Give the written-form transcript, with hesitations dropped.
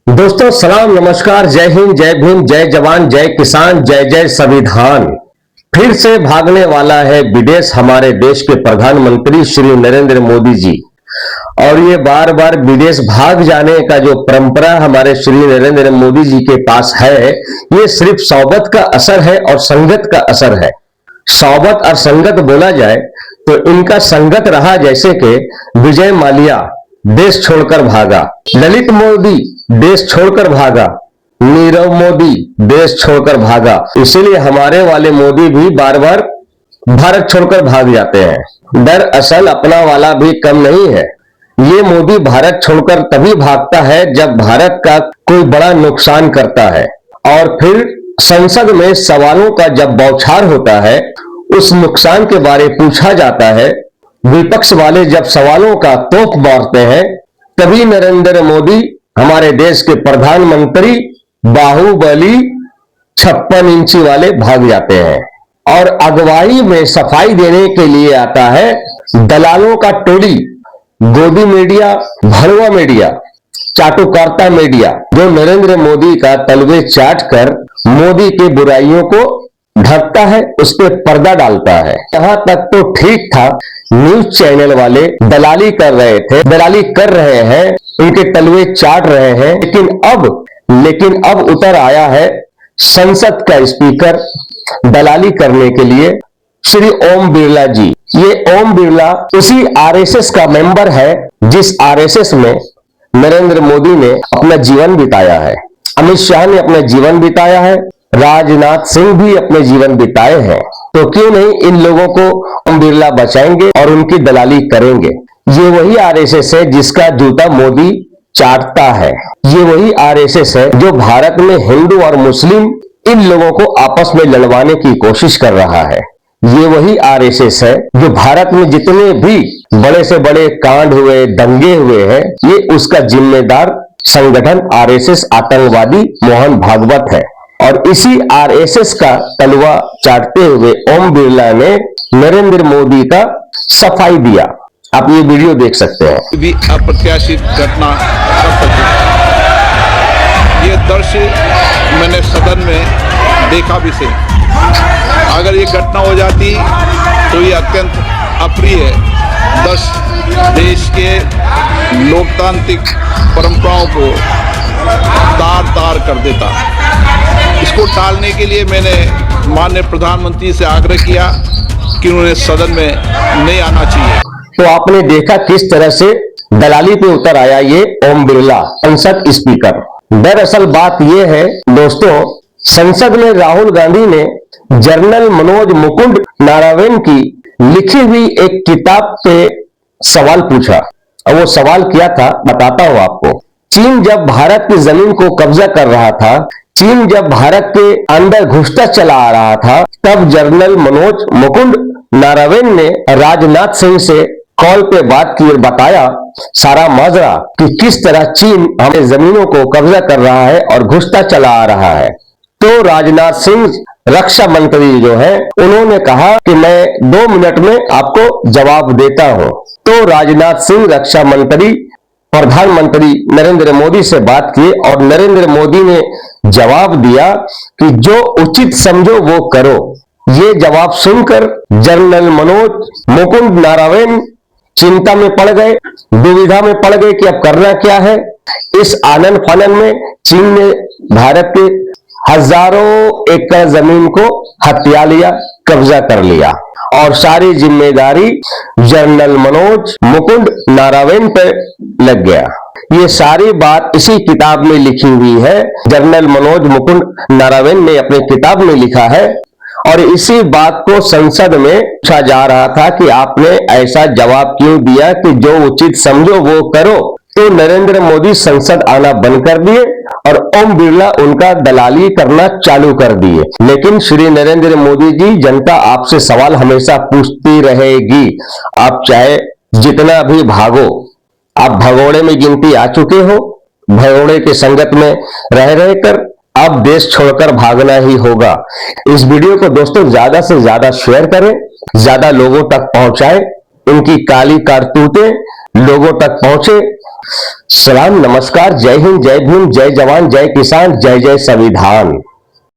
दोस्तों सलाम नमस्कार, जय हिंद, जय भीम, जय जवान, जय किसान, जय जय संविधान। फिर से भागने वाला है विदेश हमारे देश के प्रधानमंत्री श्री नरेंद्र मोदी जी। और ये बार बार विदेश भाग जाने का जो परंपरा हमारे श्री नरेंद्र मोदी जी के पास है, ये सिर्फ सोबत का असर है और संगत का असर है। सोबत और संगत बोला जाए तो इनका संगत रहा जैसे कि विजय माल्या देश छोड़कर भागा, ललित मोदी देश छोड़कर भागा, नीरव मोदी देश छोड़कर भागा। इसीलिए हमारे वाले मोदी भी बार बार भारत छोड़कर भाग जाते हैं। दरअसल अपना वाला भी कम नहीं है। ये मोदी भारत छोड़कर तभी भागता है जब भारत का कोई बड़ा नुकसान करता है और फिर संसद में सवालों का जब बौछार होता है, उस नुकसान के बारे पूछा जाता है, विपक्ष वाले जब सवालों का तोप मारते हैं, तभी नरेंद्र मोदी हमारे देश के प्रधानमंत्री बाहुबली 56 इंची वाले भाग जाते हैं। और अगुवाई में सफाई देने के लिए आता है दलालों का टोली, गोदी मीडिया, भड़वा मीडिया, चाटुकारिता मीडिया, जो नरेंद्र मोदी का तलवे चाट कर मोदी की बुराइयों को ढकता है, उस पर पर्दा डालता है। यहां तक तो ठीक था, न्यूज चैनल वाले दलाली कर रहे थे, दलाली कर रहे हैं, उनके तलवे चाट रहे हैं। लेकिन अब उतर आया है संसद का स्पीकर दलाली करने के लिए, श्री ओम बिरला जी। ये ओम बिरला उसी आरएसएस का मेंबर है जिस आरएसएस में नरेंद्र मोदी ने अपना जीवन बिताया है, अमित शाह ने अपना जीवन बिताया है, राजनाथ सिंह भी अपने जीवन बिताए हैं। तो क्यों नहीं इन लोगों को ओम बिरला बचाएंगे और उनकी दलाली करेंगे। ये वही आरएसएस है जिसका जूता मोदी चाटता है। ये वही आरएसएस है जो भारत में हिंदू और मुस्लिम इन लोगों को आपस में लड़वाने की कोशिश कर रहा है। ये वही आरएसएस है जो भारत में जितने भी बड़े से बड़े कांड हुए, दंगे हुए हैं, ये उसका जिम्मेदार संगठन आरएसएस आतंकवादी मोहन भागवत है। और इसी आरएसएस का तलवा चाटते हुए ओम बिरला ने नरेंद्र मोदी का सफाई दिया। आप ये वीडियो देख सकते हैं। भी अप्रत्याशित घटना ये दृश्य मैंने सदन में देखा भी से। अगर ये घटना हो जाती तो ये अत्यंत अप्रिय देश के लोकतांत्रिक परंपराओं को तार कर देता। इसको टालने के लिए मैंने माननीय प्रधानमंत्री से आग्रह किया कि उन्हें सदन में नहीं आना चाहिए। तो आपने देखा किस तरह से दलाली पे उतर आया ये ओम बिरला, संसद स्पीकर। दरअसल बात ये है दोस्तों, संसद में राहुल गांधी ने जनरल मनोज मुकुंद नारायण की लिखी हुई एक किताब पे सवाल पूछा। और वो सवाल क्या था बताता हूं आपको। चीन जब भारत की जमीन को कब्जा कर रहा था, चीन जब भारत के अंदर घुसता चला आ रहा था, तब जनरल मनोज मुकुंद नारायण ने राजनाथ सिंह से कॉल पे बात की और बताया सारा माजरा कि किस तरह चीन हमारे जमीनों को कब्जा कर रहा है और घुसता चला आ रहा है। तो राजनाथ सिंह रक्षा मंत्री जो है, उन्होंने कहा कि मैं 2 मिनट में आपको जवाब देता हूं। तो राजनाथ सिंह रक्षा मंत्री प्रधानमंत्री नरेंद्र मोदी से बात की और नरेंद्र मोदी ने जवाब दिया कि जो उचित समझो वो करो। ये जवाब सुनकर जनरल मनोज मुकुंद नारायण चिंता में पड़ गए, दुविधा में पड़ गए कि अब करना क्या है। इस आनन फानन में चीन ने भारत के हजारों एकड़ जमीन को हथिया लिया, कब्जा कर लिया और सारी जिम्मेदारी जनरल मनोज मुकुंद नारायण पर लग गया। ये सारी बात इसी किताब में लिखी हुई है। जनरल मनोज मुकुंद नारायण ने अपनी किताब में लिखा है और इसी बात को संसद में पूछा जा रहा था कि आपने ऐसा जवाब क्यों दिया कि जो उचित समझो वो करो। तो नरेंद्र मोदी संसद आना बंद कर दिए और ओम बिरला उनका दलाली करना चालू कर दिए। लेकिन श्री नरेंद्र मोदी जी, जनता आपसे सवाल हमेशा पूछती रहेगी। आप चाहे जितना भी भागो, आप भगोड़े में गिनती आ चुके हो, भगोड़े के संगत में रह रहकर अब देश छोड़कर भागना ही होगा। इस वीडियो को दोस्तों ज्यादा से ज्यादा शेयर करें, ज्यादा लोगों तक पहुंचाएं। इनकी काली कारतूतें लोगों तक पहुंचे। सलाम, नमस्कार, जय हिंद, जय भीम, जय जवान, जय किसान, जय जय संविधान।